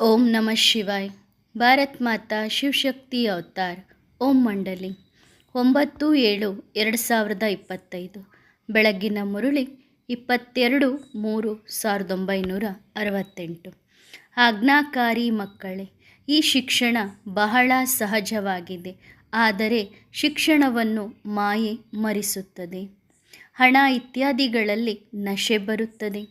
ಓಂ ನಮಃ ಶಿವಾಯ್. ಭಾರತ್ ಮಾತಾ ಶಿವಶಕ್ತಿ ಅವತಾರ್. ಓಂ ಮಂಡಲಿ 9/7/2025 ಬೆಳಗ್ಗಿನ ಮುರುಳಿ 22/3/1968. ಆಜ್ಞಾಕಾರಿ ಮಕ್ಕಳೇ, ಈ ಶಿಕ್ಷಣ ಬಹಳ ಸಹಜವಾಗಿದೆ. ಆದರೆ ಶಿಕ್ಷಣವನ್ನು ಮಾಯೆ ಮರಿಸುತ್ತದೆ. ಹಣ ಇತ್ಯಾದಿಗಳಲ್ಲಿ ನಶೆ ಬರುತ್ತದೆ.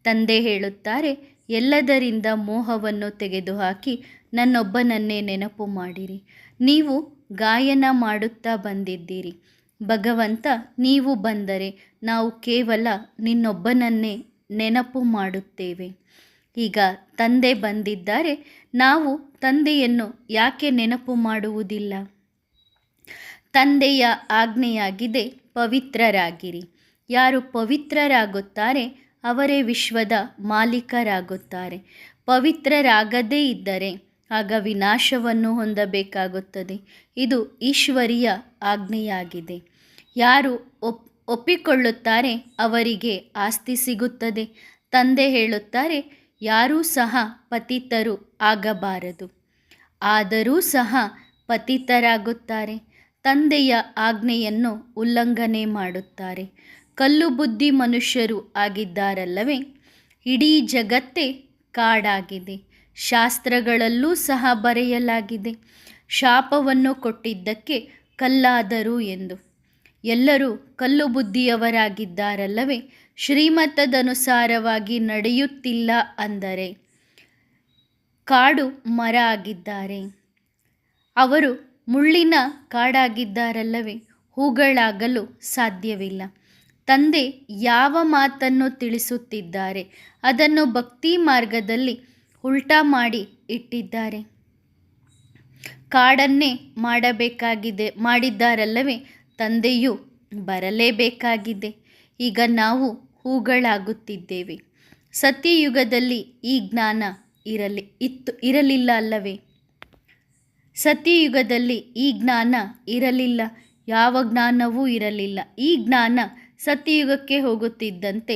ತಂದೆ ಹೇಳುತ್ತಾರೆ, ಎಲ್ಲದರಿಂದ ಮೋಹವನ್ನು ತೆಗೆದುಹಾಕಿ ನನ್ನೊಬ್ಬನನ್ನೇ ನೆನಪು ಮಾಡಿರಿ. ನೀವು ಗಾಯನ ಮಾಡುತ್ತಾ ಬಂದಿದ್ದೀರಿ. ಭಗವಂತ, ನೀವು ಬಂದರೆ ನಾವು ಕೇವಲ ನಿನ್ನೊಬ್ಬನನ್ನೇ ನೆನಪು ಮಾಡುತ್ತೇವೆ. ಈಗ ತಂದೆ ಬಂದಿದ್ದಾರೆ, ನಾವು ತಂದೆಯನ್ನು ಯಾಕೆ ನೆನಪು ಮಾಡುವುದಿಲ್ಲ? ತಂದೆಯ ಆಜ್ಞೆಯಾಗಿದೆ, ಪವಿತ್ರರಾಗಿರಿ. ಯಾರು ಪವಿತ್ರರಾಗುತ್ತಾರೆ ಅವರೇ ವಿಶ್ವದ ಮಾಲೀಕರಾಗುತ್ತಾರೆ. ಪವಿತ್ರರಾಗದೇ ಇದ್ದರೆ ಆಗ ವಿನಾಶವನ್ನು ಹೊಂದಬೇಕಾಗುತ್ತದೆ. ಇದು ಈಶ್ವರೀಯ ಆಜ್ಞೆಯಾಗಿದೆ. ಯಾರು ಒಪ್ಪಿಕೊಳ್ಳುತ್ತಾರೆ ಅವರಿಗೆ ಆಸ್ತಿ ಸಿಗುತ್ತದೆ. ತಂದೆ ಹೇಳುತ್ತಾರೆ, ಯಾರೂ ಸಹ ಪತಿತರು ಆಗಬಾರದು, ಆದರೂ ಸಹ ಪತಿತರಾಗುತ್ತಾರೆ. ತಂದೆಯ ಆಜ್ಞೆಯನ್ನು ಉಲ್ಲಂಘನೆ ಮಾಡುತ್ತಾರೆ. ಕಲ್ಲು ಬುದ್ಧಿ ಮನುಷ್ಯರು ಆಗಿದ್ದಾರಲ್ಲವೇ? ಇಡೀ ಜಗತ್ತೇ ಕಾಡಾಗಿದೆ. ಶಾಸ್ತ್ರಗಳಲ್ಲೂ ಸಹ ಬರೆಯಲಾಗಿದೆ, ಶಾಪವನ್ನು ಕೊಟ್ಟಿದ್ದಕ್ಕೆ ಕಲ್ಲಾದರು ಎಂದು. ಎಲ್ಲರೂ ಕಲ್ಲು ಬುದ್ಧಿಯವರಾಗಿದ್ದಾರಲ್ಲವೇ? ಶ್ರೀಮತದನುಸಾರವಾಗಿ ನಡೆಯುತ್ತಿಲ್ಲ ಅಂದರೆ ಕಾಡು ಮರ ಆಗಿದ್ದಾರೆ. ಅವರು ಮುಳ್ಳಿನ ಕಾಡಾಗಿದ್ದಾರಲ್ಲವೇ? ಹೂಗಳಾಗಲು ಸಾಧ್ಯವಿಲ್ಲ. ತಂದೆ ಯಾವ ಮಾತನ್ನು ತಿಳಿಸುತ್ತಿದ್ದಾರೆ ಅದನ್ನು ಭಕ್ತಿ ಮಾರ್ಗದಲ್ಲಿ ಉಲ್ಟಾ ಮಾಡಿ ಇಟ್ಟಿದ್ದಾರೆ. ಕಾಡನ್ನೇ ಮಾಡಿದ್ದಾರಲ್ಲವೇ? ತಂದೆಯು ಬರಲೇಬೇಕಾಗಿದೆ. ಈಗ ನಾವು ಹೂಗಳಾಗುತ್ತಿದ್ದೇವೆ. ಸತ್ಯಯುಗದಲ್ಲಿ ಈ ಜ್ಞಾನ ಇರಲಿಲ್ಲ ಅಲ್ಲವೇ? ಸತ್ಯಯುಗದಲ್ಲಿ ಈ ಜ್ಞಾನ ಇರಲಿಲ್ಲ, ಯಾವ ಜ್ಞಾನವೂ ಇರಲಿಲ್ಲ. ಈ ಜ್ಞಾನ ಸತ್ಯಯುಗಕ್ಕೆ ಹೋಗುತ್ತಿದ್ದಂತೆ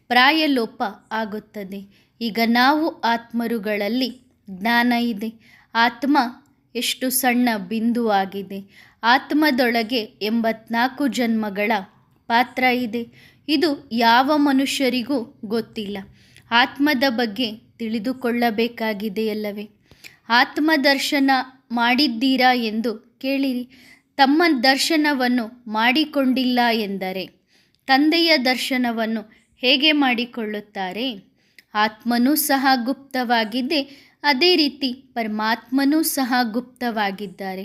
ಪ್ರಾಯಲೋಪ ಆಗುತ್ತದೆ. ಈಗ ನಾವು ಆತ್ಮರುಗಳಲ್ಲಿ ಜ್ಞಾನ ಇದೆ. ಆತ್ಮ ಎಷ್ಟು ಸಣ್ಣ ಬಿಂದು ಆಗಿದೆ. ಆತ್ಮದೊಳಗೆ 84 ಜನ್ಮಗಳ ಪಾತ್ರ ಇದೆ. ಇದು ಯಾವ ಮನುಷ್ಯರಿಗೂ ಗೊತ್ತಿಲ್ಲ. ಆತ್ಮದ ಬಗ್ಗೆ ತಿಳಿದುಕೊಳ್ಳಬೇಕಾಗಿದೆಯಲ್ಲವೇ? ಆತ್ಮದರ್ಶನ ಮಾಡಿದ್ದೀರಾ ಎಂದು ಕೇಳಿರಿ. ತಮ್ಮ ದರ್ಶನವನ್ನು ಮಾಡಿಕೊಂಡಿಲ್ಲ ಎಂದರೆ ತಂದೆಯ ದರ್ಶನವನ್ನು ಹೇಗೆ ಮಾಡಿಕೊಳ್ಳುತ್ತಾರೆ? ಆತ್ಮನೂ ಸಹ ಗುಪ್ತವಾಗಿದೆ, ಅದೇ ರೀತಿ ಪರಮಾತ್ಮನೂ ಸಹ ಗುಪ್ತವಾಗಿದ್ದಾರೆ.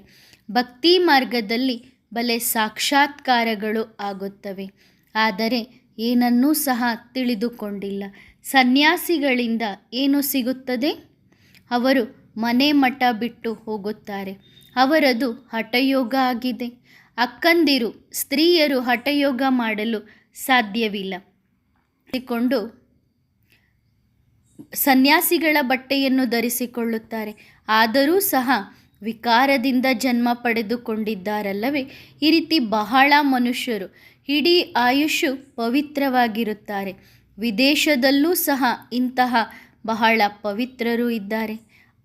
ಭಕ್ತಿ ಮಾರ್ಗದಲ್ಲಿ ಬಲೆ ಸಾಕ್ಷಾತ್ಕಾರಗಳು ಆಗುತ್ತವೆ, ಆದರೆ ಏನನ್ನೂ ಸಹ ತಿಳಿದುಕೊಂಡಿಲ್ಲ. ಸನ್ಯಾಸಿಗಳಿಂದ ಏನು ಸಿಗುತ್ತದೆ? ಅವರು ಮನೆ ಮಠ ಬಿಟ್ಟು ಹೋಗುತ್ತಾರೆ. ಅವರದು ಹಠಯೋಗ ಆಗಿದೆ. ಅಕ್ಕಂದಿರು ಸ್ತ್ರೀಯರು ಹಠಯೋಗ ಮಾಡಲು ಸಾಧ್ಯವಿಲ್ಲ. ಕೊಂಡು ಸನ್ಯಾಸಿಗಳ ಬಟ್ಟೆಯನ್ನು ಧರಿಸಿಕೊಳ್ಳುತ್ತಾರೆ. ಆದರೂ ಸಹ ವಿಕಾರದಿಂದ ಜನ್ಮ ಪಡೆದುಕೊಂಡಿದ್ದಾರಲ್ಲವೇ? ಈ ರೀತಿ ಬಹಳ ಮನುಷ್ಯರು ಇಡೀ ಆಯುಷು ಪವಿತ್ರವಾಗಿರುತ್ತಾರೆ. ವಿದೇಶದಲ್ಲೂ ಸಹ ಇಂತಹ ಬಹಳ ಪವಿತ್ರರು ಇದ್ದಾರೆ.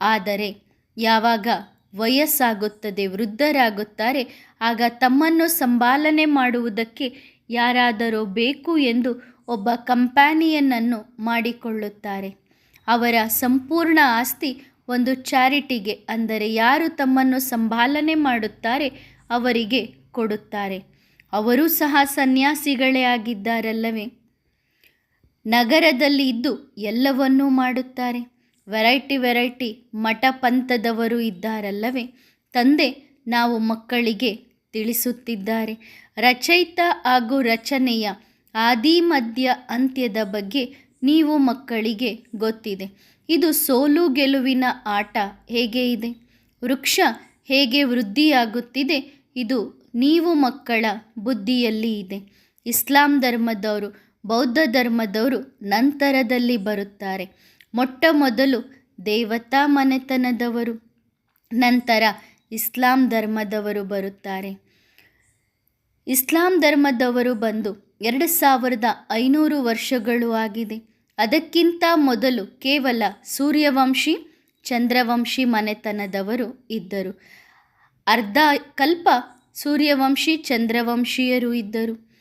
ಆದರೆ ಯಾವಾಗ ವಯಸ್ಸಾಗುತ್ತದೆ, ವೃದ್ಧರಾಗುತ್ತಾರೆ, ಆಗ ತಮ್ಮನ್ನು ಸಂಪಾಲನೆ ಮಾಡುವುದಕ್ಕೆ ಯಾರಾದರೂ ಬೇಕು ಎಂದು ಒಬ್ಬ ಕಂಪ್ಯಾನಿಯನನ್ನು ಮಾಡಿಕೊಳ್ಳುತ್ತಾರೆ. ಅವರ ಸಂಪೂರ್ಣ ಆಸ್ತಿ ಒಂದು ಚಾರಿಟಿಗೆ, ಅಂದರೆ ಯಾರು ತಮ್ಮನ್ನು ಸಂಪಾಲನೆ ಮಾಡುತ್ತಾರೆ ಅವರಿಗೆ ಕೊಡುತ್ತಾರೆ. ಅವರೂ ಸಹ ಸನ್ಯಾಸಿಗಳೇ ಆಗಿದ್ದಾರಲ್ಲವೇ? ನಗರದಲ್ಲಿ ಇದ್ದು ಎಲ್ಲವನ್ನೂ ಮಾಡುತ್ತಾರೆ. ವೆರೈಟಿ ಮಠ ಪಂಥದವರು ಇದ್ದಾರಲ್ಲವೇ? ತಂದೆ ನಾವು ಮಕ್ಕಳಿಗೆ ತಿಳಿಸುತ್ತಿದ್ದಾರೆ. ರಚಯಿತ ಹಾಗೂ ರಚನೆಯ ಆದಿ ಮಧ್ಯ ಅಂತ್ಯದ ಬಗ್ಗೆ ನೀವು ಮಕ್ಕಳಿಗೆ ಗೊತ್ತಿದೆ. ಇದು ಸೋಲು ಗೆಲುವಿನ ಆಟ ಹೇಗೆ ಇದೆ, ವೃಕ್ಷ ಹೇಗೆ ವೃದ್ಧಿಯಾಗುತ್ತಿದೆ, ಇದು ನೀವು ಮಕ್ಕಳ ಬುದ್ಧಿಯಲ್ಲಿ ಇದೆ. ಇಸ್ಲಾಂ ಧರ್ಮದವರು, ಬೌದ್ಧ ಧರ್ಮದವರು ನಂತರದಲ್ಲಿ ಬರುತ್ತಾರೆ. ಮೊಟ್ಟ ಮೊದಲು ದೇವತಾ ಮನೆತನದವರು, ನಂತರ ಇಸ್ಲಾಂ ಧರ್ಮದವರು ಬರುತ್ತಾರೆ. ಇಸ್ಲಾಂ ಧರ್ಮದವರು ಬಂದು 2500 ವರ್ಷಗಳು ಆಗಿದೆ. ಅದಕ್ಕಿಂತ ಮೊದಲು ಕೇವಲ ಸೂರ್ಯವಂಶಿ ಚಂದ್ರವಂಶಿ ಮನೆತನದವರು ಇದ್ದರು. ಅರ್ಧ ಕಲ್ಪ ಸೂರ್ಯವಂಶಿ ಚಂದ್ರವಂಶೀಯರು ಇದ್ದರು.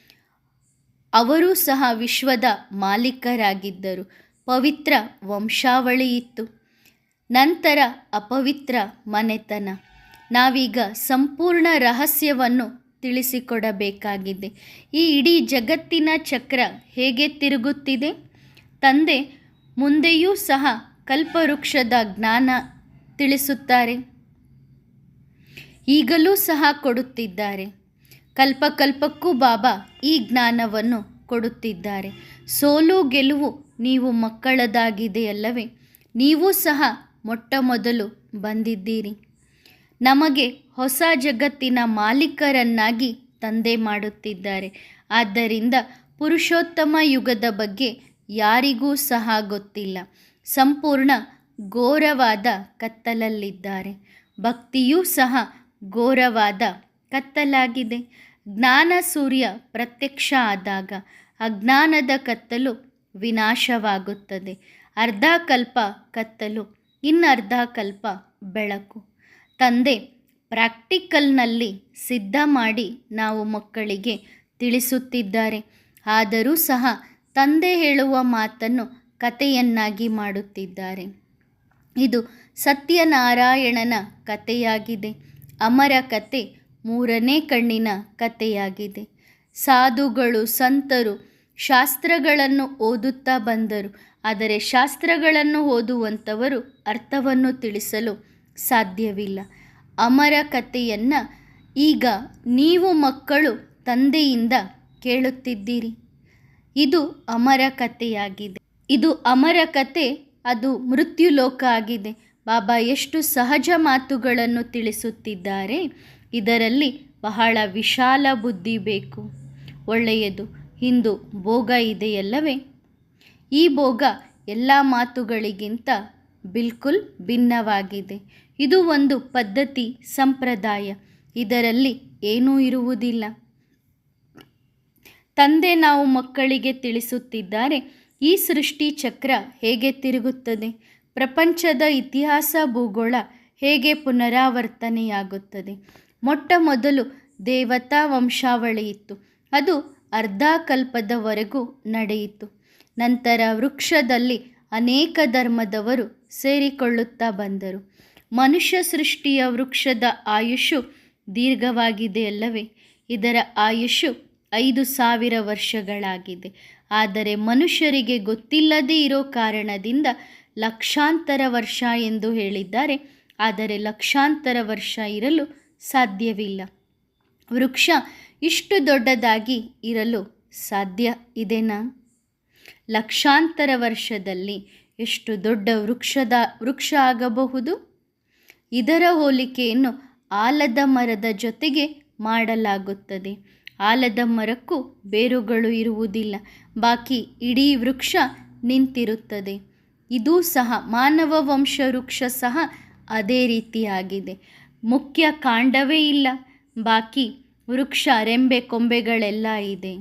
ಅವರೂ ಸಹ ವಿಶ್ವದ ಮಾಲೀಕರಾಗಿದ್ದರು. ಪವಿತ್ರ ವಂಶಾವಳಿ ಇತ್ತು. ನಂತರ ಅಪವಿತ್ರ ಮನೆತನ. ನಾವೀಗ ಸಂಪೂರ್ಣ ರಹಸ್ಯವನ್ನು ತಿಳಿಸಿಕೊಡಬೇಕಾಗಿದೆ. ಈ ಇಡೀ ಜಗತ್ತಿನ ಚಕ್ರ ಹೇಗೆ ತಿರುಗುತ್ತಿದೆ? ತಂದೆ ಮುಂದೆಯೂ ಸಹ ಕಲ್ಪವೃಕ್ಷದ ಜ್ಞಾನ ತಿಳಿಸುತ್ತಾರೆ. ಈಗಲೂ ಸಹ ಕೊಡುತ್ತಿದ್ದಾರೆ. ಕಲ್ಪಕಲ್ಪಕ್ಕೂ ಬಾಬಾ ಈ ಜ್ಞಾನವನ್ನು ಕೊಡುತ್ತಿದ್ದಾರೆ. ಸೋಲು ಗೆಲುವು ನೀವು ಮಕ್ಕಳದಾಗಿದೆಯಲ್ಲವೇ? ನೀವೂ ಸಹ ಮೊಟ್ಟ ಮೊದಲು ಬಂದಿದ್ದೀರಿ. ನಮಗೆ ಹೊಸ ಜಗತ್ತಿನ ಮಾಲೀಕರನ್ನಾಗಿ ತಂದೆ ಮಾಡುತ್ತಿದ್ದಾರೆ. ಆದ್ದರಿಂದ ಪುರುಷೋತ್ತಮ ಯುಗದ ಬಗ್ಗೆ ಯಾರಿಗೂ ಸಹ ಗೊತ್ತಿಲ್ಲ. ಸಂಪೂರ್ಣ ಘೋರವಾದ ಕತ್ತಲಲ್ಲಿದ್ದಾರೆ. ಭಕ್ತಿಯೂ ಸಹ ಘೋರವಾದ ಕತ್ತಲಾಗಿದೆ. ಜ್ಞಾನ ಸೂರ್ಯ ಪ್ರತ್ಯಕ್ಷ ಆದಾಗ ಅಜ್ಞಾನದ ಕತ್ತಲು ವಿನಾಶವಾಗುತ್ತದೆ. ಅರ್ಧ ಕಲ್ಪ ಕತ್ತಲು, ಇನ್ನರ್ಧ ಕಲ್ಪ ಬೆಳಕು. ತಂದೆ ಪ್ರಾಕ್ಟಿಕಲ್ನಲ್ಲಿ ಸಿದ್ಧ ಮಾಡಿ ನಾವು ಮಕ್ಕಳಿಗೆ ತಿಳಿಸುತ್ತಿದ್ದಾರೆ. ಆದರೂ ಸಹ ತಂದೆ ಹೇಳುವ ಮಾತನ್ನು ಕಥೆಯನ್ನಾಗಿ ಮಾಡುತ್ತಿದ್ದಾರೆ. ಇದು ಸತ್ಯನಾರಾಯಣನ ಕಥೆಯಾಗಿದೆ. ಅಮರ ಕಥೆ, ಮೂರನೇ ಕಣ್ಣಿನ ಕಥೆಯಾಗಿದೆ. ಸಾಧುಗಳು ಸಂತರು ಶಾಸ್ತ್ರಗಳನ್ನು ಓದುತ್ತಾ ಬಂದರು. ಆದರೆ ಶಾಸ್ತ್ರಗಳನ್ನು ಓದುವಂಥವರು ಅರ್ಥವನ್ನು ತಿಳಿಸಲು ಸಾಧ್ಯವಿಲ್ಲ. ಅಮರ ಕಥೆಯನ್ನು ಈಗ ನೀವು ಮಕ್ಕಳು ತಂದೆಯಿಂದ ಕೇಳುತ್ತಿದ್ದೀರಿ. ಇದು ಅಮರ ಕಥೆಯಾಗಿದೆ. ಇದು ಅಮರ ಕಥೆ, ಅದು ಮೃತ್ಯುಲೋಕ ಆಗಿದೆ. ಬಾಬಾ ಎಷ್ಟು ಸಹಜ ಮಾತುಗಳನ್ನು ತಿಳಿಸುತ್ತಿದ್ದಾರೆ. ಇದರಲ್ಲಿ ಬಹಳ ವಿಶಾಲ ಬುದ್ಧಿ ಬೇಕು. ಒಳ್ಳೆಯದು. ಇಂದು ಭೋಗ ಇದೆಯಲ್ಲವೇ? ಈ ಭೋಗ ಎಲ್ಲ ಮಾತುಗಳಿಗಿಂತ ಬಿಲ್ಕುಲ್ ಭಿನ್ನವಾಗಿದೆ. ಇದು ಒಂದು ಪದ್ಧತಿ, ಸಂಪ್ರದಾಯ. ಇದರಲ್ಲಿ ಏನೂ ಇರುವುದಿಲ್ಲ. ತಂದೆ ನಾವು ಮಕ್ಕಳಿಗೆ ತಿಳಿಸುತ್ತಿದ್ದಾರೆ, ಈ ಸೃಷ್ಟಿ ಚಕ್ರ ಹೇಗೆ ತಿರುಗುತ್ತದೆ, ಪ್ರಪಂಚದ ಇತಿಹಾಸ ಭೂಗೋಳ ಹೇಗೆ ಪುನರಾವರ್ತನೆಯಾಗುತ್ತದೆ. ಮೊಟ್ಟ ಮೊದಲು ದೇವತಾ ವಂಶಾವಳಿ ಇತ್ತು. ಅದು ಅರ್ಧ ಕಲ್ಪದವರೆಗೂ ನಡೆಯಿತು. ನಂತರ ವೃಕ್ಷದಲ್ಲಿ ಅನೇಕ ಧರ್ಮದವರು ಸೇರಿಕೊಳ್ಳುತ್ತಾ ಬಂದರು. ಮನುಷ್ಯ ಸೃಷ್ಟಿಯ ವೃಕ್ಷದ ಆಯುಷು ದೀರ್ಘವಾಗಿದೆಯಲ್ಲವೇ? ಇದರ ಆಯುಷು 5000 ವರ್ಷಗಳಾಗಿದೆ. ಆದರೆ ಮನುಷ್ಯರಿಗೆ ಗೊತ್ತಿಲ್ಲದೇ ಇರೋ ಕಾರಣದಿಂದ ಲಕ್ಷಾಂತರ ವರ್ಷ ಎಂದು ಹೇಳಿದ್ದಾರೆ. ಆದರೆ ಲಕ್ಷಾಂತರ ವರ್ಷ ಇರಲು ಸಾಧ್ಯವಿಲ್ಲ. ವೃಕ್ಷ ಇಷ್ಟು ದೊಡ್ಡದಾಗಿ ಇರಲು ಸಾಧ್ಯ ಇದೆನಾ? ಲಕ್ಷಾಂತರ ವರ್ಷದಲ್ಲಿ ಎಷ್ಟು ದೊಡ್ಡ ವೃಕ್ಷ ಆಗಬಹುದು? ಇದರ ಹೋಲಿಕೆಯನ್ನು ಆಲದ ಮರದ ಜೊತೆಗೆ ಮಾಡಲಾಗುತ್ತದೆ. ಆಲದ ಮರಕ್ಕೂ ಬೇರುಗಳು ಇರುವುದಿಲ್ಲ. ಬಾಕಿ ಇಡೀ ವೃಕ್ಷ ನಿಂತಿರುತ್ತದೆ. ಇದೂ ಸಹ ಮಾನವ ವಂಶ ವೃಕ್ಷ ಸಹ ಅದೇ ರೀತಿಯಾಗಿದೆ. ಮುಖ್ಯ ಕಾಂಡವೇ ಇಲ್ಲ. ಬಾಕಿ ವೃಕ್ಷ ರೆಂಬೆ ಕೊಂಬೆಗಳೆಲ್ಲ ಇದೆ.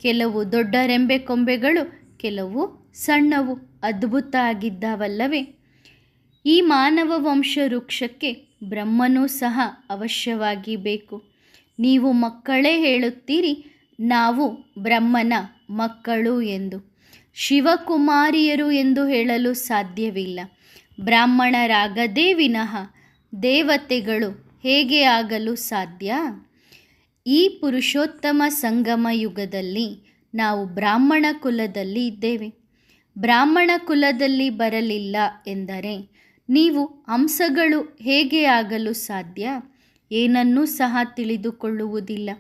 ಕೆಲವು ದೊಡ್ಡ ರೆಂಬೆ ಕೊಂಬೆಗಳು, ಕೆಲವು ಸಣ್ಣವು, ಅದ್ಭುತ ಆಗಿದ್ದಾವಲ್ಲವೇ? ಈ ಮಾನವ ವಂಶ ವೃಕ್ಷಕ್ಕೆ ಬ್ರಹ್ಮನೂ ಸಹ ಅವಶ್ಯವಾಗಿ ಬೇಕು. ನೀವು ಮಕ್ಕಳೇ ಹೇಳುತ್ತೀರಿ ನಾವು ಬ್ರಹ್ಮನ ಮಕ್ಕಳು ಎಂದು. ಶಿವಕುಮಾರಿಯರು ಎಂದು ಹೇಳಲು ಸಾಧ್ಯವಿಲ್ಲ. ಬ್ರಾಹ್ಮಣರಾಗದೇ ವಿನಃ ದೇವತೆಗಳು ಹೇಗೆ ಆಗಲು ಸಾಧ್ಯ? ಈ ಪುರುಷೋತ್ತಮ ಸಂಗಮ ಯುಗದಲ್ಲಿ ನಾವು ಬ್ರಾಹ್ಮಣ ಕುಲದಲ್ಲಿ ಇದ್ದೇವೆ. ಬ್ರಾಹ್ಮಣ ಕುಲದಲ್ಲಿ ಬರಲಿಲ್ಲ ಎಂದರೆ ನೀವು ಹಂಸಗಳು ಹೇಗೆ ಆಗಲು ಸಾಧ್ಯ? ಏನನ್ನೂ ಸಹ ತಿಳಿದುಕೊಳ್ಳುವುದಿಲ್ಲ.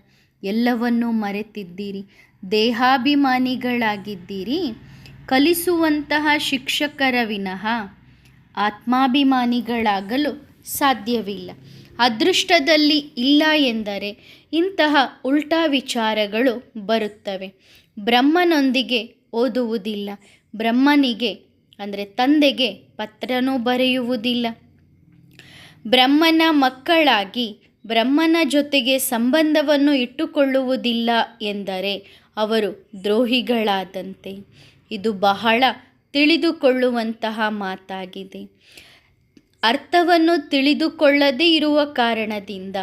ಎಲ್ಲವನ್ನೂ ಮರೆತಿದ್ದೀರಿ. ದೇಹಾಭಿಮಾನಿಗಳಾಗಿದ್ದೀರಿ. ಕಲಿಸುವಂತಹ ಶಿಕ್ಷಕರ ವಿನಃ ಆತ್ಮಾಭಿಮಾನಿಗಳಾಗಲು ಸಾಧ್ಯವಿಲ್ಲ. ಅದೃಷ್ಟದಲ್ಲಿ ಇಲ್ಲ ಎಂದರೆ ಇಂತಹ ಉಲ್ಟಾ ವಿಚಾರಗಳು ಬರುತ್ತವೆ. ಬ್ರಹ್ಮನೊಂದಿಗೆ ಓದುವುದಿಲ್ಲ. ಬ್ರಹ್ಮನಿಗೆ ಅಂದರೆ ತಂದೆಗೆ ಪತ್ರನೂ ಬರೆಯುವುದಿಲ್ಲ. ಬ್ರಹ್ಮನ ಮಕ್ಕಳಾಗಿ ಬ್ರಹ್ಮನ ಜೊತೆಗೆ ಸಂಬಂಧವನ್ನು ಇಟ್ಟುಕೊಳ್ಳುವುದಿಲ್ಲ ಎಂದರೆ ಅವರು ದ್ರೋಹಿಗಳಾದಂತೆ. ಇದು ಬಹಳ ತಿಳಿದುಕೊಳ್ಳುವಂತಹ ಮಾತಾಗಿದೆ. ಅರ್ಥವನ್ನು ತಿಳಿದುಕೊಳ್ಳದೇ ಇರುವ ಕಾರಣದಿಂದ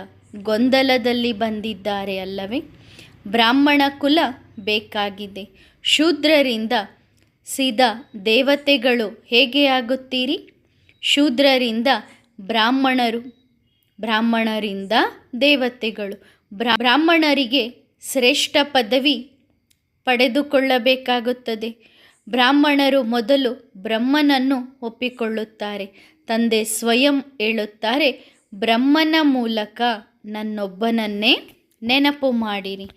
ಗೊಂದಲದಲ್ಲಿ ಬಂದಿದ್ದಾರೆ ಅಲ್ಲವೇ? ಬ್ರಾಹ್ಮಣ ಕುಲ ಬೇಕಾಗಿದೆ. ಶೂದ್ರರಿಂದ ಸೀದಾ ದೇವತೆಗಳು ಹೇಗೆ ಆಗುತ್ತೀರಿ? ಶೂದ್ರರಿಂದ ಬ್ರಾಹ್ಮಣರು, ಬ್ರಾಹ್ಮಣರಿಂದ ದೇವತೆಗಳು. ಬ್ರಾಹ್ಮಣರಿಗೆ ಶ್ರೇಷ್ಠ ಪದವಿ ಪಡೆದುಕೊಳ್ಳಬೇಕಾಗುತ್ತದೆ. ಬ್ರಾಹ್ಮಣರು ಮೊದಲು ಬ್ರಹ್ಮನನ್ನು ಒಪ್ಪಿಕೊಳ್ಳುತ್ತಾರೆ. ತಂದೆ ಸ್ವಯಂ ಹೇಳುತ್ತಾರೆ, ಬ್ರಹ್ಮನ ಮೂಲಕ ನನ್ನೊಬ್ಬನನ್ನೇ ನೆನಪು ಮಾಡಿರಿ.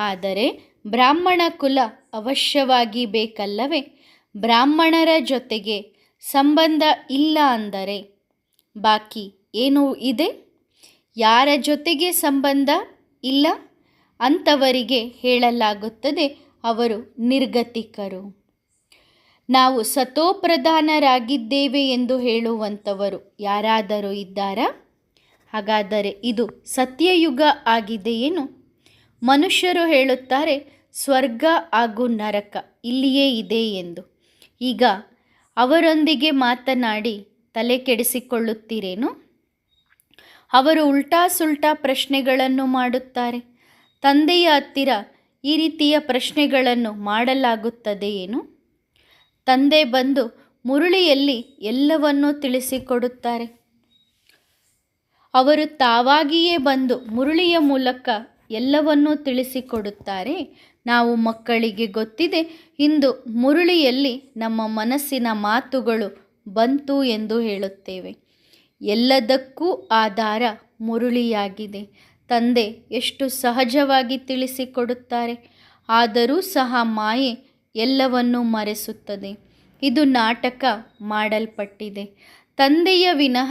ಆದರೆ ಬ್ರಾಹ್ಮಣ ಕುಲ ಅವಶ್ಯವಾಗಿ ಬೇಕಲ್ಲವೇ? ಬ್ರಾಹ್ಮಣರ ಜೊತೆಗೆ ಸಂಬಂಧ ಇಲ್ಲ ಅಂದರೆ ಬಾಕಿ ಏನೂ ಇದೆ? ಯಾರ ಜೊತೆಗೆ ಸಂಬಂಧ ಇಲ್ಲ ಅಂಥವರಿಗೆ ಹೇಳಲಾಗುತ್ತದೆ ಅವರು ನಿರ್ಗತಿಕರು. ನಾವು ಸತೋಪ್ರಧಾನರಾಗಿದ್ದೇವೆ ಎಂದು ಹೇಳುವಂಥವರು ಯಾರಾದರೂ ಇದ್ದಾರಾ? ಹಾಗಾದರೆ ಇದು ಸತ್ಯಯುಗ ಆಗಿದೆಯೇನು? ಮನುಷ್ಯರು ಹೇಳುತ್ತಾರೆ ಸ್ವರ್ಗ ಹಾಗೂ ನರಕ ಇಲ್ಲಿಯೇ ಇದೆ ಎಂದು. ಈಗ ಅವರೊಂದಿಗೆ ಮಾತನಾಡಿ ತಲೆ ಕೆಡಿಸಿಕೊಳ್ಳುತ್ತೀರೇನು? ಅವರು ಉಲ್ಟಾ ಸುಲ್ಟಾ ಪ್ರಶ್ನೆಗಳನ್ನು ಮಾಡುತ್ತಾರೆ. ತಂದೆಯ ಹತ್ತಿರ ಈ ರೀತಿಯ ಪ್ರಶ್ನೆಗಳನ್ನು ಮಾಡಲಾಗುತ್ತದೆಯೇನು? ತಂದೆ ಬಂದು ಮುರುಳಿಯಲ್ಲಿ ಎಲ್ಲವನ್ನೂ ತಿಳಿಸಿಕೊಡುತ್ತಾರೆ. ಅವರು ತಾವಾಗಿಯೇ ಬಂದು ಮುರುಳಿಯ ಮೂಲಕ ಎಲ್ಲವನ್ನೂ ತಿಳಿಸಿಕೊಡುತ್ತಾರೆ. ನಾವು ಮಕ್ಕಳಿಗೆ ಗೊತ್ತಿದೆ, ಇಂದು ಮುರುಳಿಯಲ್ಲಿ ನಮ್ಮ ಮನಸ್ಸಿನ ಮಾತುಗಳು ಬಂತು ಎಂದು ಹೇಳುತ್ತೇವೆ. ಎಲ್ಲದಕ್ಕೂ ಆಧಾರ ಮುರುಳಿಯಾಗಿದೆ. ತಂದೆ ಎಷ್ಟು ಸಹಜವಾಗಿ ತಿಳಿಸಿಕೊಡುತ್ತಾರೆ. ಆದರೂ ಸಹ ಮಾಯೆ ಎಲ್ಲವನ್ನೂ ಮರೆಸುತ್ತದೆ. ಇದು ನಾಟಕ ಮಾಡಲ್ಪಟ್ಟಿದೆ. ತಂದೆಯ ವಿನಃ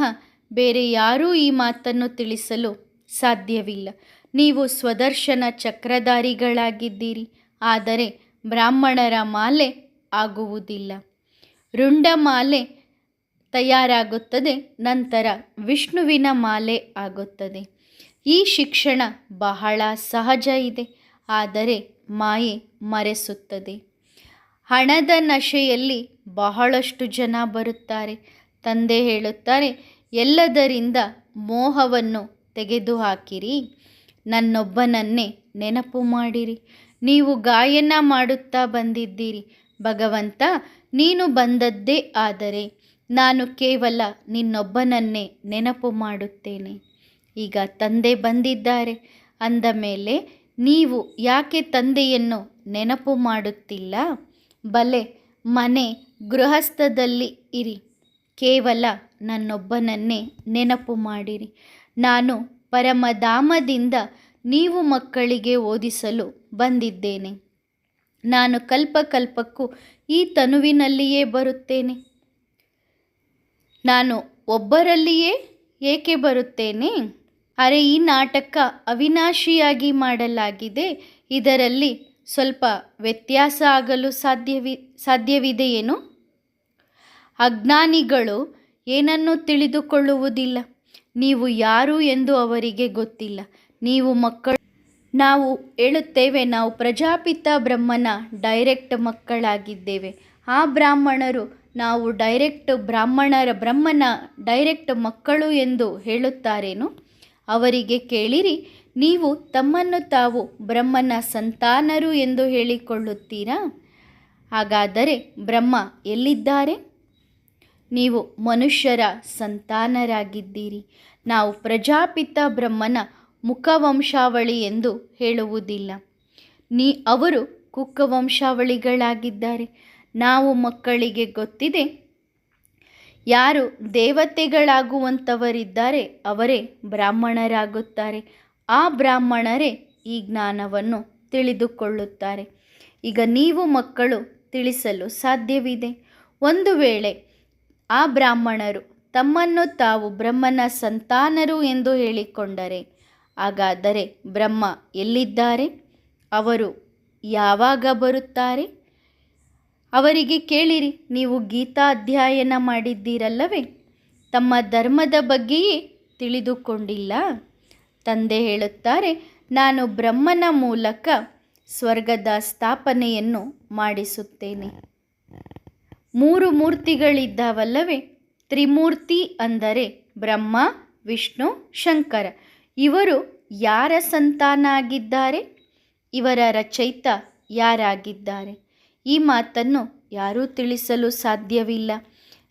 ಬೇರೆ ಯಾರೂ ಈ ಮಾತನ್ನು ತಿಳಿಸಲು ಸಾಧ್ಯವಿಲ್ಲ. ನೀವು ಸ್ವದರ್ಶನ ಚಕ್ರಧಾರಿಗಳಾಗಿದ್ದೀರಿ, ಆದರೆ ಬ್ರಾಹ್ಮಣರ ಮಾಲೆ ಆಗುವುದಿಲ್ಲ. ರುಂಡ ಮಾಲೆ ತಯಾರಾಗುತ್ತದೆ, ನಂತರ ವಿಷ್ಣುವಿನ ಮಾಲೆ ಆಗುತ್ತದೆ. ಈ ಶಿಕ್ಷಣ ಬಹಳ ಸಹಜ ಇದೆ, ಆದರೆ ಮಾಯೆ ಮರೆಸುತ್ತದೆ. ಹಣದ ನಶೆಯಲ್ಲಿ ಬಹಳಷ್ಟು ಜನ ಬರುತ್ತಾರೆ. ತಂದೆ ಹೇಳುತ್ತಾರೆ, ಎಲ್ಲದರಿಂದ ಮೋಹವನ್ನು ತೆಗೆದುಹಾಕಿರಿ, ನನ್ನೊಬ್ಬನನ್ನೇ ನೆನಪು ಮಾಡಿರಿ. ನೀವು ಗಾಯನ ಮಾಡುತ್ತಾ ಬಂದಿದ್ದೀರಿ, ಭಗವಂತ ನೀನು ಬಂದದ್ದೇ ಆದರೆ ನಾನು ಕೇವಲ ನಿನ್ನೊಬ್ಬನನ್ನೇ ನೆನಪು ಮಾಡುತ್ತೇನೆ. ಈಗ ತಂದೆ ಬಂದಿದ್ದಾರೆ ಅಂದ ಮೇಲೆ ನೀವು ಯಾಕೆ ತಂದೆಯನ್ನು ನೆನಪು ಮಾಡುತ್ತಿಲ್ಲ? ಬಲೆ ಮನೆ ಗೃಹಸ್ಥದಲ್ಲಿ ಇರಿ, ಕೇವಲ ನನ್ನೊಬ್ಬನನ್ನೇ ನೆನಪು ಮಾಡಿರಿ. ನಾನು ಪರಮಧಾಮದಿಂದ ನೀವು ಮಕ್ಕಳಿಗೆ ಓದಿಸಲು ಬಂದಿದ್ದೇನೆ. ನಾನು ಕಲ್ಪಕಲ್ಪಕ್ಕೂ ಈ ತನುವಿನಲ್ಲಿಯೇ ಬರುತ್ತೇನೆ. ನಾನು ಒಬ್ಬರಲ್ಲಿಯೇ ಏಕೆ ಬರುತ್ತೇನೆ? ಅರೆ, ಈ ನಾಟಕ ಅವಿನಾಶಿಯಾಗಿ ಮಾಡಲಾಗಿದೆ. ಇದರಲ್ಲಿ ಸ್ವಲ್ಪ ವ್ಯತ್ಯಾಸ ಆಗಲು ಸಾಧ್ಯವಿದೆಯೇನು? ಅಜ್ಞಾನಿಗಳು ಏನನ್ನೂ ತಿಳಿದುಕೊಳ್ಳುವುದಿಲ್ಲ. ನೀವು ಯಾರು ಎಂದು ಅವರಿಗೆ ಗೊತ್ತಿಲ್ಲ. ನೀವು ಮಕ್ಕಳು. ನಾವು ಹೇಳುತ್ತೇವೆ, ನಾವು ಪ್ರಜಾಪಿತ ಬ್ರಹ್ಮನ ಡೈರೆಕ್ಟ್ ಮಕ್ಕಳಾಗಿದ್ದೇವೆ. ಆ ಬ್ರಾಹ್ಮಣರು ನಾವು ಬ್ರಹ್ಮನ ಡೈರೆಕ್ಟ್ ಮಕ್ಕಳು ಎಂದು ಹೇಳುತ್ತಾರೇನು? ಅವರಿಗೆ ಕೇಳಿರಿ, ನೀವು ತಮ್ಮನ್ನು ತಾವು ಬ್ರಹ್ಮನ ಸಂತಾನರು ಎಂದು ಹೇಳಿಕೊಳ್ಳುತ್ತೀರಾ? ಹಾಗಾದರೆ ಬ್ರಹ್ಮ ಎಲ್ಲಿದ್ದಾರೆ? ನೀವು ಮನುಷ್ಯರ ಸಂತಾನರಾಗಿದ್ದೀರಿ. ನಾವು ಪ್ರಜಾಪಿತ ಬ್ರಹ್ಮನ ಮುಖವಂಶಾವಳಿ ಎಂದು ಹೇಳುವುದಿಲ್ಲ. ಅವರು ಕುಕ್ಕವಂಶಾವಳಿಗಳಾಗಿದ್ದಾರೆ. ನಾವು ಮಕ್ಕಳಿಗೆ ಗೊತ್ತಿದೆ, ಯಾರು ದೇವತೆಗಳಾಗುವಂಥವರಿದ್ದಾರೆ ಅವರೇ ಬ್ರಾಹ್ಮಣರಾಗುತ್ತಾರೆ. ಆ ಬ್ರಾಹ್ಮಣರೇ ಈ ಜ್ಞಾನವನ್ನು ತಿಳಿದುಕೊಳ್ಳುತ್ತಾರೆ. ಈಗ ನೀವು ಮಕ್ಕಳು ತಿಳಿಸಲು ಸಾಧ್ಯವಿದೆ. ಒಂದು ವೇಳೆ ಆ ಬ್ರಾಹ್ಮಣರು ತಮ್ಮನ್ನು ತಾವು ಬ್ರಹ್ಮನ ಸಂತಾನರು ಎಂದು ಹೇಳಿಕೊಂಡರೆ, ಹಾಗಾದರೆ ಬ್ರಹ್ಮ ಎಲ್ಲಿದ್ದಾರೆ? ಅವರು ಯಾವಾಗ ಬರುತ್ತಾರೆ? ಅವರಿಗೆ ಕೇಳಿರಿ, ನೀವು ಗೀತಾ ಅಧ್ಯಯನ ಮಾಡಿದ್ದೀರಲ್ಲವೇ? ತಮ್ಮ ಧರ್ಮದ ಬಗ್ಗೆಯೇ ತಿಳಿದುಕೊಂಡಿಲ್ಲ. ತಂದೆ ಹೇಳುತ್ತಾರೆ, ನಾನು ಬ್ರಹ್ಮನ ಮೂಲಕ ಸ್ವರ್ಗದ ಸ್ಥಾಪನೆಯನ್ನು ಮಾಡಿಸುತ್ತೇನೆ. 3 ಮೂರ್ತಿಗಳಿದ್ದಾವಲ್ಲವೇ? ತ್ರಿಮೂರ್ತಿ ಅಂದರೆ ಬ್ರಹ್ಮ, ವಿಷ್ಣು, ಶಂಕರ. ಇವರು ಯಾರ ಸಂತಾನ ಆಗಿದ್ದಾರೆ? ಇವರ ರಚಯಿತ ಯಾರಾಗಿದ್ದಾರೆ? ಈ ಮಾತನ್ನು ಯಾರೂ ತಿಳಿಸಲು ಸಾಧ್ಯವಿಲ್ಲ.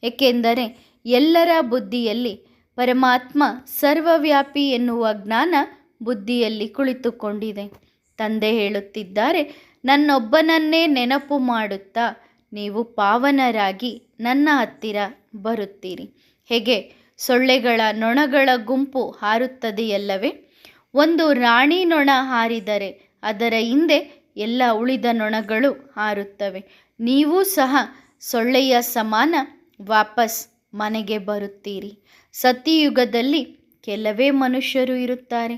ಏಕೆಂದರೆ ಎಲ್ಲರ ಬುದ್ಧಿಯಲ್ಲಿ ಪರಮಾತ್ಮ ಸರ್ವವ್ಯಾಪಿ ಎನ್ನುವ ಜ್ಞಾನ ಬುದ್ಧಿಯಲ್ಲಿ ಕುಳಿತುಕೊಂಡಿದೆ. ತಂದೆ ಹೇಳುತ್ತಿದ್ದಾರೆ, ನನ್ನೊಬ್ಬನನ್ನೇ ನೆನಪು ಮಾಡುತ್ತಾ ನೀವು ಪಾವನರಾಗಿ ನನ್ನ ಹತ್ತಿರ ಬರುತ್ತೀರಿ. ಹೇಗೆ ಸೊಳ್ಳೆಗಳ ನೊಣಗಳ ಗುಂಪು ಹಾರುತ್ತದೆಯಲ್ಲವೇ? ಒಂದು ರಾಣಿ ನೊಣ ಹಾರಿದರೆ ಅದರ ಹಿಂದೆ ಎಲ್ಲ ಉಳಿದ ನೊಣಗಳು ಹಾರುತ್ತವೆ. ನೀವೂ ಸಹ ಸೊಳ್ಳೆಯ ಸಮಾನ ವಾಪಸ್ ಮನೆಗೆ ಬರುತ್ತೀರಿ. ಸತಿಯುಗದಲ್ಲಿ ಕೆಲವೇ ಮನುಷ್ಯರು ಇರುತ್ತಾರೆ,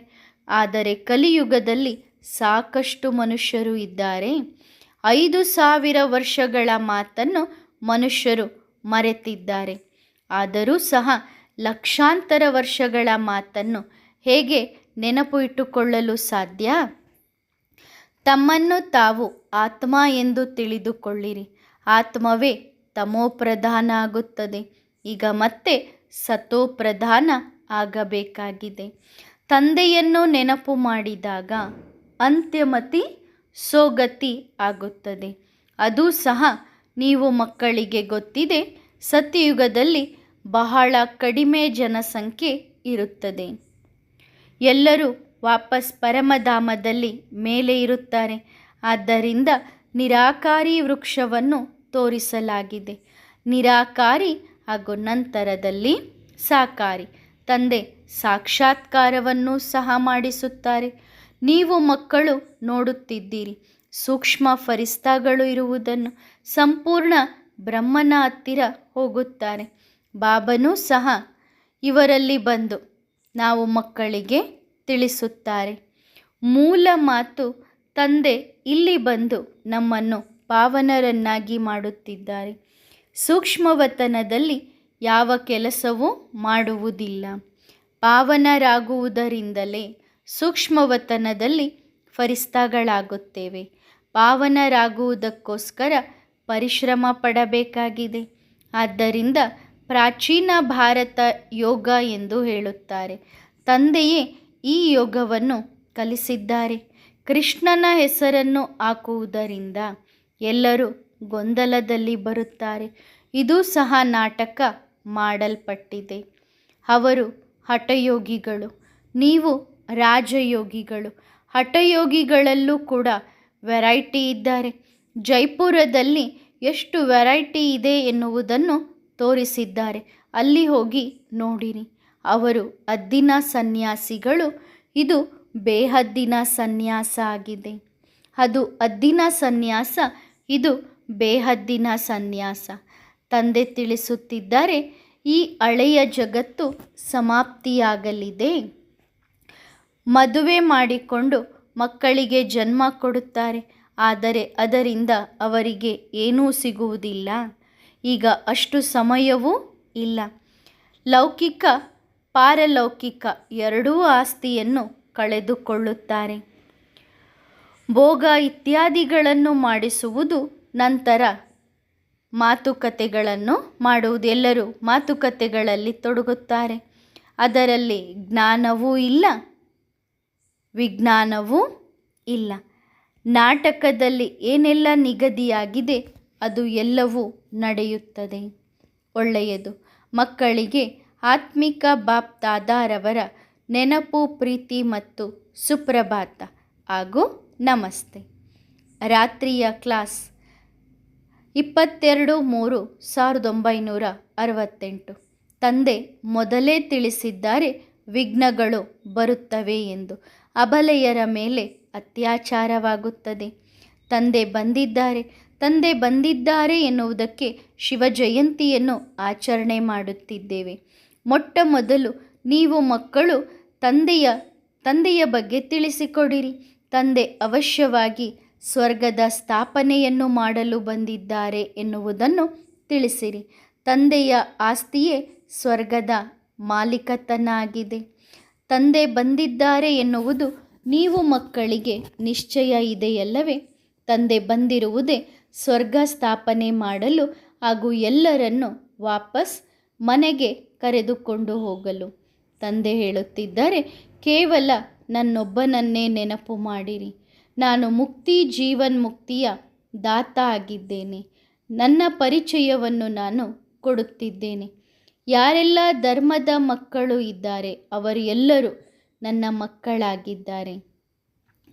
ಆದರೆ ಕಲಿಯುಗದಲ್ಲಿ ಸಾಕಷ್ಟು ಮನುಷ್ಯರು ಇದ್ದಾರೆ. 5,000 ವರ್ಷಗಳ ಮಾತನ್ನು ಮನುಷ್ಯರು ಮರೆತಿದ್ದಾರೆ. ಆದರೂ ಸಹ ಲಕ್ಷಾಂತರ ವರ್ಷಗಳ ಮಾತನ್ನು ಹೇಗೆ ನೆನಪು ಇಟ್ಟುಕೊಳ್ಳಲು ಸಾಧ್ಯ? ತಮ್ಮನ್ನು ತಾವು ಆತ್ಮ ಎಂದು ತಿಳಿದುಕೊಳ್ಳಿರಿ. ಆತ್ಮವೇ ತಮೋಪ್ರಧಾನ ಆಗುತ್ತದೆ. ಈಗ ಮತ್ತೆ ಸತೋಪ್ರಧಾನ ಆಗಬೇಕಾಗಿದೆ. ತಂದೆಯನ್ನು ನೆನಪು ಮಾಡಿದಾಗ ಅಂತ್ಯಮತಿ ಸೋಗತಿ ಆಗುತ್ತದೆ. ಅದು ಸಹ ನೀವು ಮಕ್ಕಳಿಗೆ ಗೊತ್ತಿದೆ. ಸತ್ಯಯುಗದಲ್ಲಿ ಬಹಳ ಕಡಿಮೆ ಜನಸಂಖ್ಯೆ ಇರುತ್ತದೆ. ಎಲ್ಲರೂ ವಾಪಸ್ ಪರಮಧಾಮದಲ್ಲಿ ಮೇಲೆ ಇರುತ್ತಾರೆ. ಆದ್ದರಿಂದ ನಿರಾಕಾರಿ ವೃಕ್ಷವನ್ನು ತೋರಿಸಲಾಗಿದೆ. ನಿರಾಕಾರಿ ಹಾಗೂ ನಂತರದಲ್ಲಿ ಸಾಕಾರಿ. ತಂದೆ ಸಾಕ್ಷಾತ್ಕಾರವನ್ನು ಸಹ ಮಾಡಿಸುತ್ತಾರೆ. ನೀವು ಮಕ್ಕಳು ನೋಡುತ್ತಿದ್ದೀರಿ ಸೂಕ್ಷ್ಮ ಫರಿಸ್ತಾಗಳು ಇರುವುದನ್ನು. ಸಂಪೂರ್ಣ ಬ್ರಹ್ಮನ ಹತ್ತಿರ ಹೋಗುತ್ತಾರೆ. ಬಾಬನೂ ಸಹ ಇವರಲ್ಲಿ ಬಂದು ನಾವು ಮಕ್ಕಳಿಗೆ ತಿಳಿಸುತ್ತಾರೆ. ಮೂಲ ಮಾತು ತಂದೆ ಇಲ್ಲಿ ಬಂದು ನಮ್ಮನ್ನು ಪಾವನರನ್ನಾಗಿ ಮಾಡುತ್ತಿದ್ದಾರೆ. ಸೂಕ್ಷ್ಮವತನದಲ್ಲಿ ಯಾವ ಕೆಲಸವೂ ಮಾಡುವುದಿಲ್ಲ. ಪಾವನರಾಗುವುದರಿಂದಲೇ ಸೂಕ್ಷ್ಮವತನದಲ್ಲಿ ಫರಿಸ್ತಾಗಳಾಗುತ್ತೇವೆ. ಪಾವನರಾಗುವುದಕ್ಕೋಸ್ಕರ ಪರಿಶ್ರಮ ಪಡಬೇಕಾಗಿದೆ. ಆದ್ದರಿಂದ ಪ್ರಾಚೀನ ಭಾರತ ಯೋಗ ಎಂದು ಹೇಳುತ್ತಾರೆ. ತಂದೆಯೇ ಈ ಯೋಗವನ್ನು ಕಲಿಸಿದ್ದಾರೆ. ಕೃಷ್ಣನ ಹೆಸರನ್ನು ಹಾಕುವುದರಿಂದ ಎಲ್ಲರೂ ಗೊಂದಲದಲ್ಲಿ ಬರುತ್ತಾರೆ. ಇದು ಸಹ ನಾಟಕ ಮಾಡಲ್ಪಟ್ಟಿದೆ. ಅವರು ಹಠಯೋಗಿಗಳು, ನೀವು ರಾಜಯೋಗಿಗಳು. ಹಠಯೋಗಿಗಳಲ್ಲೂ ಕೂಡ ವೆರೈಟಿ ಇದ್ದಾರೆ. ಜೈಪುರದಲ್ಲಿ ಎಷ್ಟು ವೆರೈಟಿ ಇದೆ ಎನ್ನುವುದನ್ನು ತೋರಿಸಿದ್ದಾರೆ. ಅಲ್ಲಿ ಹೋಗಿ ನೋಡಿರಿ. ಅವರು ಹದ್ದಿನ ಸನ್ಯಾಸಿಗಳು. ಇದು ಬೇಹದ್ದಿನ ಸನ್ಯಾಸ ಆಗಿದೆ. ಅದು ಹದ್ದಿನ ಸನ್ಯಾಸ, ಇದು ಬೇಹದ್ದಿನ ಸನ್ಯಾಸ. ತಂದೆ ತಿಳಿಸುತ್ತಿದ್ದಾರೆ, ಈ ಹಳೆಯ ಜಗತ್ತು ಸಮಾಪ್ತಿಯಾಗಲಿದೆ. ಮದುವೆ ಮಾಡಿಕೊಂಡು ಮಕ್ಕಳಿಗೆ ಜನ್ಮ ಕೊಡುತ್ತಾರೆ, ಆದರೆ ಅದರಿಂದ ಅವರಿಗೆ ಏನೂ ಸಿಗುವುದಿಲ್ಲ. ಈಗ ಅಷ್ಟು ಸಮಯವೂ ಇಲ್ಲ. ಲೌಕಿಕ ಪಾರಲೌಕಿಕ ಎರಡೂ ಆಸ್ತಿಯನ್ನು ಕಳೆದುಕೊಳ್ಳುತ್ತಾರೆ. ಭೋಗ ಇತ್ಯಾದಿಗಳನ್ನು ಮಾಡಿಸುವುದು, ನಂತರ ಮಾತುಕತೆಗಳನ್ನು ಮಾಡುವುದು. ಎಲ್ಲರೂ ಮಾತುಕತೆಗಳಲ್ಲಿ ತೊಡಗುತ್ತಾರೆ. ಅದರಲ್ಲಿ ಜ್ಞಾನವೂ ಇಲ್ಲ, ವಿಜ್ಞಾನವೂ ಇಲ್ಲ. ನಾಟಕದಲ್ಲಿ ಏನೆಲ್ಲ ನಿಗದಿಯಾಗಿದೆ ಅದು ಎಲ್ಲವೂ ನಡೆಯುತ್ತದೆ. ಒಳ್ಳೆಯದು. ಮಕ್ಕಳಿಗೆ ಆತ್ಮಿಕ ಬಾಪ್ ದಾದಾರವರ ನೆನಪು, ಪ್ರೀತಿ ಮತ್ತು ಸುಪ್ರಭಾತ ಹಾಗೂ ನಮಸ್ತೆ. ರಾತ್ರಿಯ ಕ್ಲಾಸ್ 22/3/1968. ತಂದೆ ಮೊದಲೇ ತಿಳಿಸಿದ್ದಾರೆ ವಿಘ್ನಗಳು ಬರುತ್ತವೆ ಎಂದು. ಅಬಲೆಯರ ಮೇಲೆ ಅತ್ಯಾಚಾರವಾಗುತ್ತದೆ. ತಂದೆ ಬಂದಿದ್ದಾರೆ ಎನ್ನುವುದಕ್ಕೆ ಶಿವ ಜಯಂತಿಯನ್ನು ಆಚರಣೆ ಮಾಡುತ್ತಿದ್ದೇವೆ. ಮೊಟ್ಟ ಮೊದಲು ನೀವು ಮಕ್ಕಳು ತಂದೆಯ ಬಗ್ಗೆ ತಿಳಿಸಿಕೊಡಿರಿ. ತಂದೆ ಅವಶ್ಯವಾಗಿ ಸ್ವರ್ಗದ ಸ್ಥಾಪನೆಯನ್ನು ಮಾಡಲು ಬಂದಿದ್ದಾರೆ ಎನ್ನುವುದನ್ನು ತಿಳಿಸಿರಿ. ತಂದೆಯ ಆಸ್ತಿಯೇ ಸ್ವರ್ಗದ ಮಾಲೀಕತನ ಆಗಿದೆ. ತಂದೆ ಬಂದಿದ್ದಾರೆ ಎನ್ನುವುದು ನೀವು ಮಕ್ಕಳಿಗೆ ನಿಶ್ಚಯ ಇದೆಯಲ್ಲವೇ? ತಂದೆ ಬಂದಿರುವುದೇ ಸ್ವರ್ಗ ಸ್ಥಾಪನೆ ಮಾಡಲು ಹಾಗೂ ಎಲ್ಲರನ್ನು ವಾಪಸ್ ಮನೆಗೆ ಕರೆದುಕೊಂಡು ಹೋಗಲು. ತಂದೆ ಹೇಳುತ್ತಿದ್ದಾರೆ, ಕೇವಲ ನನ್ನೊಬ್ಬನನ್ನೇ ನೆನಪು ಮಾಡಿರಿ. ನಾನು ಮುಕ್ತಿ ಜೀವನ್ಮುಕ್ತಿಯ ದಾತ ಆಗಿದ್ದೇನೆ. ನನ್ನ ಪರಿಚಯವನ್ನು ನಾನು ಕೊಡುತ್ತಿದ್ದೇನೆ. ಯಾರೆಲ್ಲ ಧರ್ಮದ ಮಕ್ಕಳು ಇದ್ದಾರೆ ಅವರು ಎಲ್ಲರೂ ನನ್ನ ಮಕ್ಕಳಾಗಿದ್ದಾರೆ.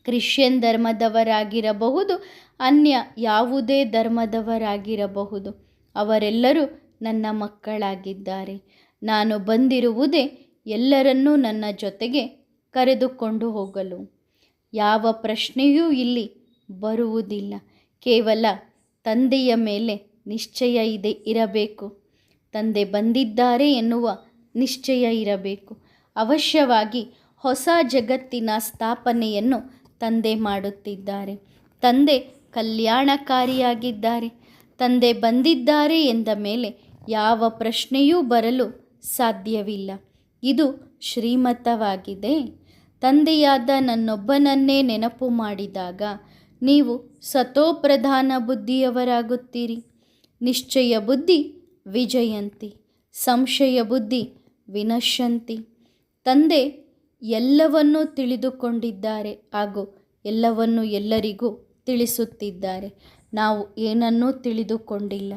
ಕ್ರಿಶ್ಚಿಯನ್ ಧರ್ಮದವರಾಗಿರಬಹುದು, ಅನ್ಯ ಯಾವುದೇ ಧರ್ಮದವರಾಗಿರಬಹುದು, ಅವರೆಲ್ಲರೂ ನನ್ನ ಮಕ್ಕಳಾಗಿದ್ದಾರೆ. ನಾನು ಬಂದಿರುವುದೇ ಎಲ್ಲರನ್ನೂ ನನ್ನ ಜೊತೆಗೆ ಕರೆದುಕೊಂಡು ಹೋಗಲು. ಯಾವ ಪ್ರಶ್ನೆಯೂ ಇಲ್ಲಿ ಬರುವುದಿಲ್ಲ. ಕೇವಲ ತಂದೆಯ ಮೇಲೆ ನಿಶ್ಚಯ ಇರಬೇಕು. ತಂದೆ ಬಂದಿದ್ದಾರೆ ಎನ್ನುವ ನಿಶ್ಚಯ ಇರಬೇಕು. ಅವಶ್ಯವಾಗಿ ಹೊಸ ಜಗತ್ತಿನ ಸ್ಥಾಪನೆಯನ್ನು ತಂದೆ ಮಾಡುತ್ತಿದ್ದಾರೆ. ತಂದೆ ಕಲ್ಯಾಣಕಾರಿಯಾಗಿದ್ದಾರೆ. ತಂದೆ ಬಂದಿದ್ದಾರೆ ಎಂದ ಮೇಲೆ ಯಾವ ಪ್ರಶ್ನೆಯೂ ಬರಲು ಸಾಧ್ಯವಿಲ್ಲ. ಇದು ಶ್ರೀಮತವಾಗಿದೆ. ತಂದೆಯಾದ ನನ್ನೊಬ್ಬನನ್ನೇ ನೆನಪು ಮಾಡಿದಾಗ ನೀವು ಸತೋಪ್ರಧಾನ ಬುದ್ಧಿಯವರಾಗುತ್ತೀರಿ. ನಿಶ್ಚಯ ಬುದ್ಧಿ ವಿಜಯಂತಿ, ಸಂಶಯ ಬುದ್ಧಿ ವಿನಶ್ಯಂತಿ. ತಂದೆ ಎಲ್ಲವನ್ನೂ ತಿಳಿದುಕೊಂಡಿದ್ದಾರೆ ಹಾಗೂ ಎಲ್ಲವನ್ನೂ ಎಲ್ಲರಿಗೂ ತಿಳಿಸುತ್ತಿದ್ದಾರೆ. ನಾವು ಏನನ್ನೂ ತಿಳಿದುಕೊಂಡಿಲ್ಲ.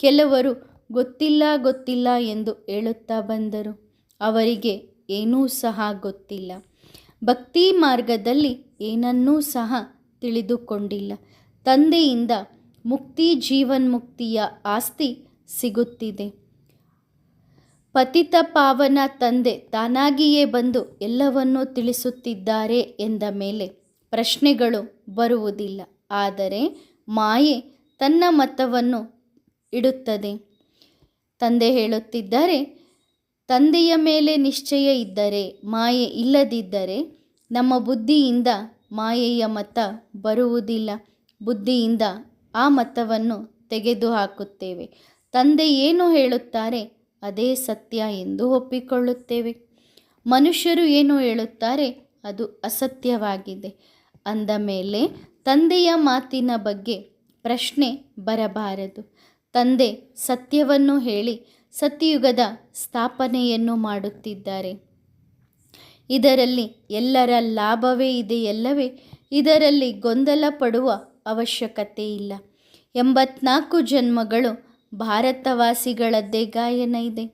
ಕೆಲವರು ಗೊತ್ತಿಲ್ಲ ಎಂದು ಹೇಳುತ್ತಾ ಬಂದರು. ಅವರಿಗೆ ಏನೂ ಸಹ ಗೊತ್ತಿಲ್ಲ. ಭಕ್ತಿ ಮಾರ್ಗದಲ್ಲಿ ಏನನ್ನೂ ಸಹ ತಿಳಿದುಕೊಂಡಿಲ್ಲ. ತಂದೆಯಿಂದ ಮುಕ್ತಿ ಜೀವನ್ಮುಕ್ತಿಯ ಆಸ್ತಿ ಸಿಗುತ್ತಿದೆ. ಪತಿತ ಪಾವನ ತಂದೆ ತಾನಾಗಿಯೇ ಬಂದು ಎಲ್ಲವನ್ನೂ ತಿಳಿಸುತ್ತಿದ್ದಾರೆ ಎಂದ ಮೇಲೆ ಪ್ರಶ್ನೆಗಳು ಬರುವುದಿಲ್ಲ. ಆದರೆ ಮಾಯೆ ತನ್ನ ಮತವನ್ನು ಇಡುತ್ತದೆ. ತಂದೆ ಹೇಳುತ್ತಿದ್ದಾರೆ, ತಂದೆಯ ಮೇಲೆ ನಿಶ್ಚಯ ಇದ್ದರೆ, ಮಾಯೆ ಇಲ್ಲದಿದ್ದರೆ ನಮ್ಮ ಬುದ್ಧಿಯಿಂದ ಮಾಯೆಯ ಮತ ಬರುವುದಿಲ್ಲ. ಬುದ್ಧಿಯಿಂದ ಆ ಮತವನ್ನು ತೆಗೆದುಹಾಕುತ್ತೇವೆ. ತಂದೆ ಏನು ಹೇಳುತ್ತಾರೆ ಅದೇ ಸತ್ಯ ಎಂದು ಒಪ್ಪಿಕೊಳ್ಳುತ್ತೇವೆ. ಮನುಷ್ಯರು ಏನು ಹೇಳುತ್ತಾರೆ ಅದು ಅಸತ್ಯವಾಗಿದೆ ಅಂದ ಮೇಲೆ ತಂದೆಯ ಮಾತಿನ ಬಗ್ಗೆ ಪ್ರಶ್ನೆ ಬರಬಾರದು. ತಂದೆ ಸತ್ಯವನ್ನು ಹೇಳಿ ಸತ್ಯಯುಗದ ಸ್ಥಾಪನೆಯನ್ನು ಮಾಡುತ್ತಿದ್ದಾರೆ. ಇದರಲ್ಲಿ ಎಲ್ಲರ ಲಾಭವೇ ಇದೆಯಲ್ಲವೇ? ಇದರಲ್ಲಿ ಗೊಂದಲ ಪಡುವ ಅವಶ್ಯಕತೆ ಇಲ್ಲ. 84 ಜನ್ಮಗಳು ಭಾರತವಾಸಿಗಳದ್ದೇ ಗಾಯನ ಇದೆ.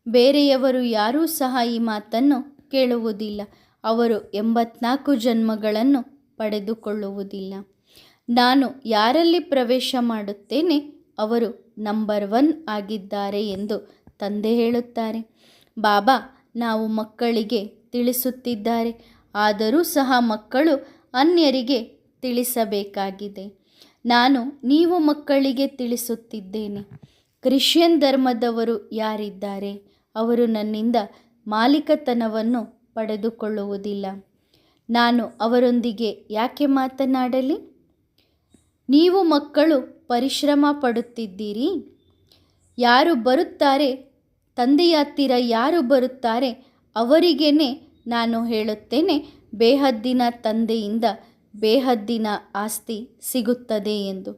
ಬೇರೆಯವರು ಯಾರೂ ಸಹ ಈ ಮಾತನ್ನು ಕೇಳುವುದಿಲ್ಲ. ಅವರು 84 ಜನ್ಮಗಳನ್ನು ಪಡೆದುಕೊಳ್ಳುವುದಿಲ್ಲ. ನಾನು ಯಾರಲ್ಲಿ ಪ್ರವೇಶ ಮಾಡುತ್ತೇನೆ ಅವರು ನಂಬರ್ 1 ಆಗಿದ್ದಾರೆ ಎಂದು ತಂದೆ ಹೇಳುತ್ತಾರೆ. ಬಾಬಾ ನಾವು ಮಕ್ಕಳಿಗೆ ತಿಳಿಸುತ್ತಿದ್ದಾರೆ. ಆದರೂ ಸಹ ಮಕ್ಕಳು ಅನ್ಯರಿಗೆ ತಿಳಿಸಬೇಕಾಗಿದೆ. ನೀವು ಮಕ್ಕಳಿಗೆ ತಿಳಿಸುತ್ತಿದ್ದೇನೆ. ಕ್ರಿಶ್ಚಿಯನ್ ಧರ್ಮದವರು ಯಾರಿದ್ದಾರೆ ಅವರು ನನ್ನಿಂದ ಮಾಲೀಕತನವನ್ನು ಪಡೆದುಕೊಳ್ಳುವುದಿಲ್ಲ. ನಾನು ಅವರೊಂದಿಗೆ ಯಾಕೆ ಮಾತನಾಡಲಿ? ನೀವು ಮಕ್ಕಳು ಪರಿಶ್ರಮ ಪಡುತ್ತಿದ್ದೀರಿ. ಯಾರು ಬರುತ್ತಾರೆ, ತಂದೆಯ ಹತ್ತಿರ ಯಾರು ಬರುತ್ತಾರೆ ಅವರಿಗೇನೆ ನಾನು ಹೇಳುತ್ತೇನೆ, ಬೇಹದ್ದಿನ ತಂದೆಯಿಂದ ಬೇಹದ್ದಿನ ಆಸ್ತಿ ಸಿಗುತ್ತದೆ ಎಂದು.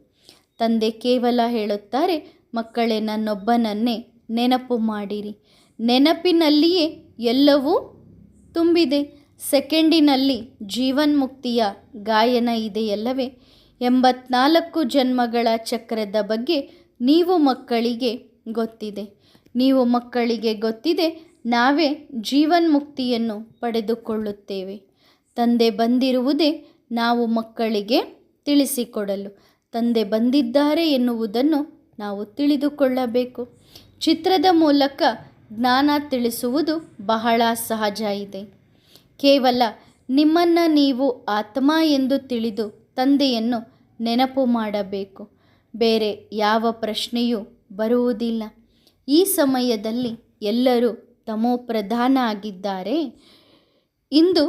ತಂದೆ ಕೇವಲ ಹೇಳುತ್ತಾರೆ, ಮಕ್ಕಳೇ ನನ್ನೊಬ್ಬನನ್ನೇ ನೆನಪು ಮಾಡಿರಿ. ನೆನಪಿನಲ್ಲಿಯೇ ಎಲ್ಲವೂ ತುಂಬಿದೆ. ಸೆಕೆಂಡಿನಲ್ಲಿ ಜೀವನ್ಮುಕ್ತಿಯ ಗಾಯನ ಇದೆಯಲ್ಲವೇ? 84 ಜನ್ಮಗಳ ಚಕ್ರದ ಬಗ್ಗೆ ನೀವು ಮಕ್ಕಳಿಗೆ ಗೊತ್ತಿದೆ. ನೀವು ಮಕ್ಕಳಿಗೆ ಗೊತ್ತಿದೆ, ನಾವೇ ಜೀವನ್ಮುಕ್ತಿಯನ್ನು ಪಡೆದುಕೊಳ್ಳುತ್ತೇವೆ. ತಂದೆ ಬಂದಿರುವುದೇ ನಾವು ಮಕ್ಕಳಿಗೆ ತಿಳಿಸಿಕೊಡಲು. ತಂದೆ ಬಂದಿದ್ದಾರೆ ಎನ್ನುವುದನ್ನು ನಾವು ತಿಳಿದುಕೊಳ್ಳಬೇಕು. ಚಿತ್ರದ ಮೂಲಕ ಜ್ಞಾನ ತಿಳಿಸುವುದು ಬಹಳ ಸಹಜ ಇದೆ. ಕೇವಲ ನಿಮ್ಮನ್ನು ನೀವು ಆತ್ಮ ಎಂದು ತಿಳಿದು ತಂದೆಯನ್ನು ನೆನಪು ಮಾಡಬೇಕು. ಬೇರೆ ಯಾವ ಪ್ರಶ್ನೆಯೂ ಬರುವುದಿಲ್ಲ. ಈ ಸಮಯದಲ್ಲಿ ಎಲ್ಲರೂ ತಮೋಪ್ರಧಾನ ಆಗಿದ್ದಾರೆ. ಇಂದು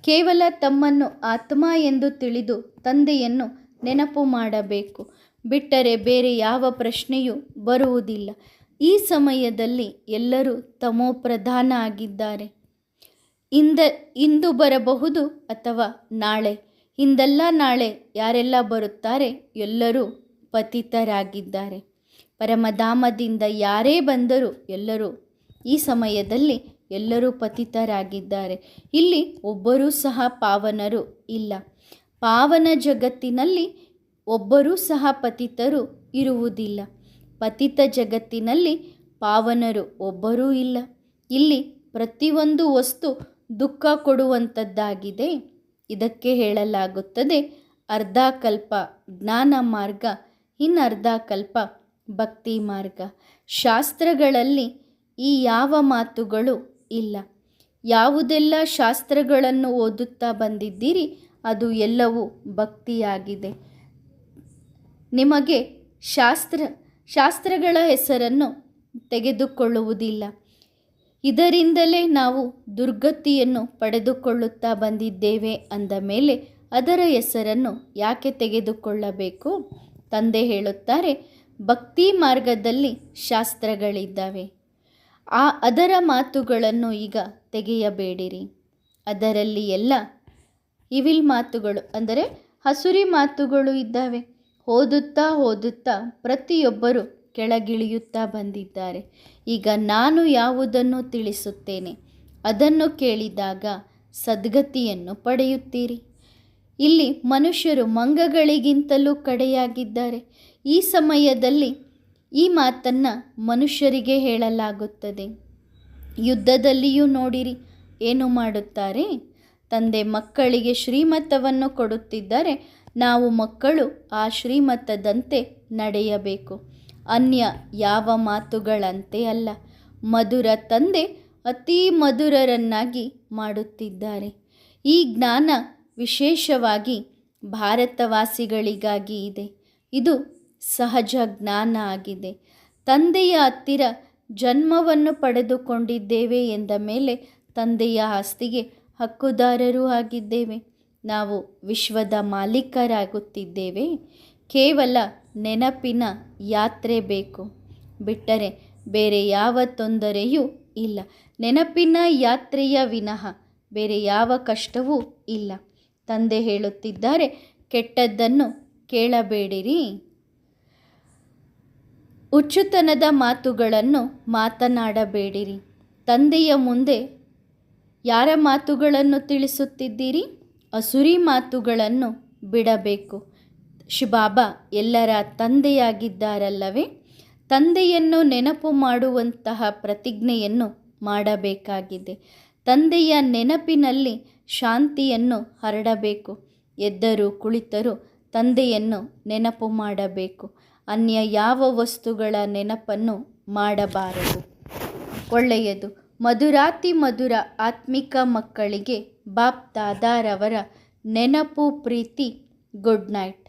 ಕೇವಲ ತಮ್ಮನ್ನು ಆತ್ಮ ಎಂದು ತಿಳಿದು ತಂದೆಯನ್ನು ನೆನಪು ಮಾಡಬೇಕು. ಬಿಟ್ಟರೆ ಬೇರೆ ಯಾವ ಪ್ರಶ್ನೆಯೂ ಬರುವುದಿಲ್ಲ. ಈ ಸಮಯದಲ್ಲಿ ಎಲ್ಲರೂ ತಮೋಪ್ರಧಾನ ಆಗಿದ್ದಾರೆ. ಇಂದು ಬರಬಹುದು ಅಥವಾ ನಾಳೆ, ಇಂದಲ್ಲ ನಾಳೆ ಯಾರೆಲ್ಲ ಬರುತ್ತಾರೆ ಎಲ್ಲರೂ ಪತಿತರಾಗಿದ್ದಾರೆ. ಪರಮಧಾಮದಿಂದ ಯಾರೇ ಬಂದರೂ ಎಲ್ಲರೂ ಈ ಸಮಯದಲ್ಲಿ ಎಲ್ಲರೂ ಪತಿತರಾಗಿದ್ದಾರೆ. ಇಲ್ಲಿ ಒಬ್ಬರೂ ಸಹ ಪಾವನರು ಇಲ್ಲ. ಪಾವನ ಜಗತ್ತಿನಲ್ಲಿ ಒಬ್ಬರೂ ಸಹ ಪತಿತರು ಇರುವುದಿಲ್ಲ. ಪತಿತ ಜಗತ್ತಿನಲ್ಲಿ ಪಾವನರು ಒಬ್ಬರೂ ಇಲ್ಲ. ಇಲ್ಲಿ ಪ್ರತಿಯೊಂದು ವಸ್ತು ದುಃಖ ಕೊಡುವಂಥದ್ದಾಗಿದೆ. ಇದಕ್ಕೆ ಹೇಳಲಾಗುತ್ತದೆ ಅರ್ಧ ಕಲ್ಪ ಜ್ಞಾನ ಮಾರ್ಗ, ಇನ್ನರ್ಧ ಕಲ್ಪ ಭಕ್ತಿ ಮಾರ್ಗ. ಶಾಸ್ತ್ರಗಳಲ್ಲಿ ಈ ಯಾವ ಮಾತುಗಳು ಇಲ್ಲ. ಯಾವುದೆಲ್ಲ ಶಾಸ್ತ್ರಗಳನ್ನು ಓದುತ್ತಾ ಬಂದಿದ್ದೀರಿ ಅದು ಎಲ್ಲವೂ ಭಕ್ತಿಯಾಗಿದೆ. ನಿಮಗೆ ಶಾಸ್ತ್ರಗಳ ಹೆಸರನ್ನು ತೆಗೆದುಕೊಳ್ಳುವುದಿಲ್ಲ. ಇದರಿಂದಲೇ ನಾವು ದುರ್ಗತಿಯನ್ನು ಪಡೆದುಕೊಳ್ಳುತ್ತಾ ಬಂದಿದ್ದೇವೆ ಅಂದ ಮೇಲೆ ಅದರ ಹೆಸರನ್ನು ಯಾಕೆ ತೆಗೆದುಕೊಳ್ಳಬೇಕು? ತಂದೆ ಹೇಳುತ್ತಾರೆ, ಭಕ್ತಿ ಮಾರ್ಗದಲ್ಲಿ ಶಾಸ್ತ್ರಗಳಿದ್ದಾವೆ. ಅದರ ಮಾತುಗಳನ್ನು ಈಗ ತೆಗೆಯಬೇಡಿರಿ. ಅದರಲ್ಲಿ ಎಲ್ಲ ಇವಿಲ್ ಮಾತುಗಳು ಅಂದರೆ ಹಸುರಿ ಮಾತುಗಳು ಇದ್ದಾವೆ. ಓದುತ್ತಾ ಓದುತ್ತಾ ಪ್ರತಿಯೊಬ್ಬರು ಕೆಳಗಿಳಿಯುತ್ತಾ ಬಂದಿದ್ದಾರೆ. ಈಗ ನಾನು ಯಾವುದನ್ನು ತಿಳಿಸುತ್ತೇನೆ ಅದನ್ನು ಕೇಳಿದಾಗ ಸದ್ಗತಿಯನ್ನು ಪಡೆಯುತ್ತೀರಿ. ಇಲ್ಲಿ ಮನುಷ್ಯರು ಮಂಗಗಳಿಗಿಂತಲೂ ಕಡೆಯಾಗಿದ್ದಾರೆ. ಈ ಸಮಯದಲ್ಲಿ ಈ ಮಾತನ್ನು ಮನುಷ್ಯರಿಗೆ ಹೇಳಲಾಗುತ್ತದೆ. ಯುದ್ಧದಲ್ಲಿಯೂ ನೋಡಿರಿ ಏನು ಮಾಡುತ್ತಾರೆ. ತಂದೆ ಮಕ್ಕಳಿಗೆ ಶ್ರೀಮತವನ್ನು ಕೊಡುತ್ತಿದ್ದಾರೆ. ನಾವು ಮಕ್ಕಳು ಆ ಶ್ರೀಮತದಂತೆ ನಡೆಯಬೇಕು. ಅನ್ಯ ಯಾವ ಮಾತುಗಳಂತೆ ಅಲ್ಲ. ಮಧುರ ತಂದೆ ಅತೀ ಮಧುರರನ್ನಾಗಿ ಮಾಡುತ್ತಿದ್ದಾರೆ. ಈ ಜ್ಞಾನ ವಿಶೇಷವಾಗಿ ಭಾರತವಾಸಿಗಳಿಗಾಗಿ ಇದೆ. ಇದು ಸಹಜ ಜ್ಞಾನ ಆಗಿದೆ. ತಂದೆಯ ಹತ್ತಿರ ಜನ್ಮವನ್ನು ಪಡೆದುಕೊಂಡಿದ್ದೇವೆ ಎಂದ ಮೇಲೆ ತಂದೆಯ ಆಸ್ತಿಗೆ ಹಕ್ಕುದಾರರೂ ಆಗಿದ್ದೇವೆ. ನಾವು ವಿಶ್ವದ ಮಾಲೀಕರಾಗುತ್ತಿದ್ದೇವೆ. ಕೇವಲ ನೆನಪಿನ ಯಾತ್ರೆ ಬೇಕು, ಬಿಟ್ಟರೆ ಬೇರೆ ಯಾವ ತೊಂದರೆಯೂ ಇಲ್ಲ. ನೆನಪಿನ ಯಾತ್ರೆಯ ವಿನಃ ಬೇರೆ ಯಾವ ಕಷ್ಟವೂ ಇಲ್ಲ. ತಂದೆ ಹೇಳುತ್ತಿದ್ದಾರೆ, ಕೆಟ್ಟದ್ದನ್ನು ಕೇಳಬೇಡಿರಿ. ಹುಚ್ಚುತನದ ಮಾತುಗಳನ್ನು ಮಾತನಾಡಬೇಡಿರಿ. ತಂದೆಯ ಮುಂದೆ ಯಾರ ಮಾತುಗಳನ್ನು ತಿಳಿಸುತ್ತಿದ್ದೀರಿ? ಅಸುರಿ ಮಾತುಗಳನ್ನು ಬಿಡಬೇಕು. ಶಿವಬಾಬಾ ಎಲ್ಲರ ತಂದೆಯಾಗಿದ್ದಾರಲ್ಲವೇ? ತಂದೆಯನ್ನು ನೆನಪು ಮಾಡುವಂತಹ ಪ್ರತಿಜ್ಞೆಯನ್ನು ಮಾಡಬೇಕಾಗಿದೆ. ತಂದೆಯ ನೆನಪಿನಲ್ಲಿ ಶಾಂತಿಯನ್ನು ಹರಡಬೇಕು. ಎದ್ದರೂ ಕುಳಿತರೂ ತಂದೆಯನ್ನು ನೆನಪು ಮಾಡಬೇಕು. ಅನ್ಯ ಯಾವ ವಸ್ತುಗಳ ನೆನಪನ್ನು ಮಾಡಬಾರದು. ಒಳ್ಳೆಯದು. ಮಧುರಾತಿ ಮಧುರ ಆತ್ಮಿಕ ಮಕ್ಕಳಿಗೆ ಬಾಪ್ ದಾದಾರವರ ನೆನಪು, ಪ್ರೀತಿ, ಗುಡ್ ನೈಟ್.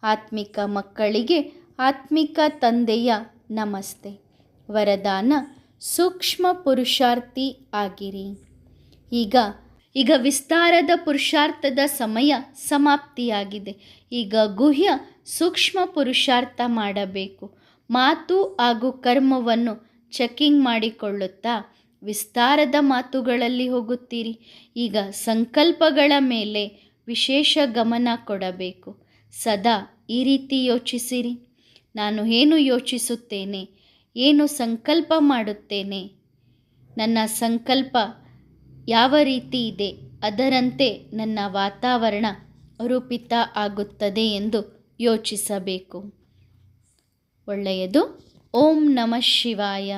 ಆತ್ಮಿಕ ಮಕ್ಕಳಿಗೆ ಆತ್ಮಿಕ ತಂದೆಯ ನಮಸ್ತೆ. ವರದಾನ: ಸೂಕ್ಷ್ಮ ಪುರುಷಾರ್ಥಿ ಆಗಿರಿ. ಈಗ ವಿಸ್ತಾರದ ಪುರುಷಾರ್ಥದ ಸಮಯ ಸಮಾಪ್ತಿಯಾಗಿದೆ. ಈಗ ಗುಹ್ಯ ಸೂಕ್ಷ್ಮ ಪುರುಷಾರ್ಥ ಮಾಡಬೇಕು. ಮಾತು ಹಾಗೂ ಕರ್ಮವನ್ನು ಚೆಕಿಂಗ್ ಮಾಡಿಕೊಳ್ಳುತ್ತಾ ವಿಸ್ತಾರದ ಮಾತುಗಳಲ್ಲಿ ಹೋಗುತ್ತೀರಿ. ಈಗ ಸಂಕಲ್ಪಗಳ ಮೇಲೆ ವಿಶೇಷ ಗಮನ ಕೊಡಬೇಕು. ಸದಾ ಈ ರೀತಿ ಯೋಚಿಸಿರಿ. ನಾನು ಏನು ಯೋಚಿಸುತ್ತೇನೆ, ಏನು ಸಂಕಲ್ಪ ಮಾಡುತ್ತೇನೆ, ನನ್ನ ಸಂಕಲ್ಪ ಯಾವ ರೀತಿ ಇದೆ, ಅದರಂತೆ ನನ್ನ ವಾತಾವರಣ ರೂಪಿತ ಆಗುತ್ತದೆ ಎಂದು ಯೋಚಿಸಬೇಕು. ಒಳ್ಳೆಯದು. ಓಂ ನಮಃ ಶಿವಾಯ.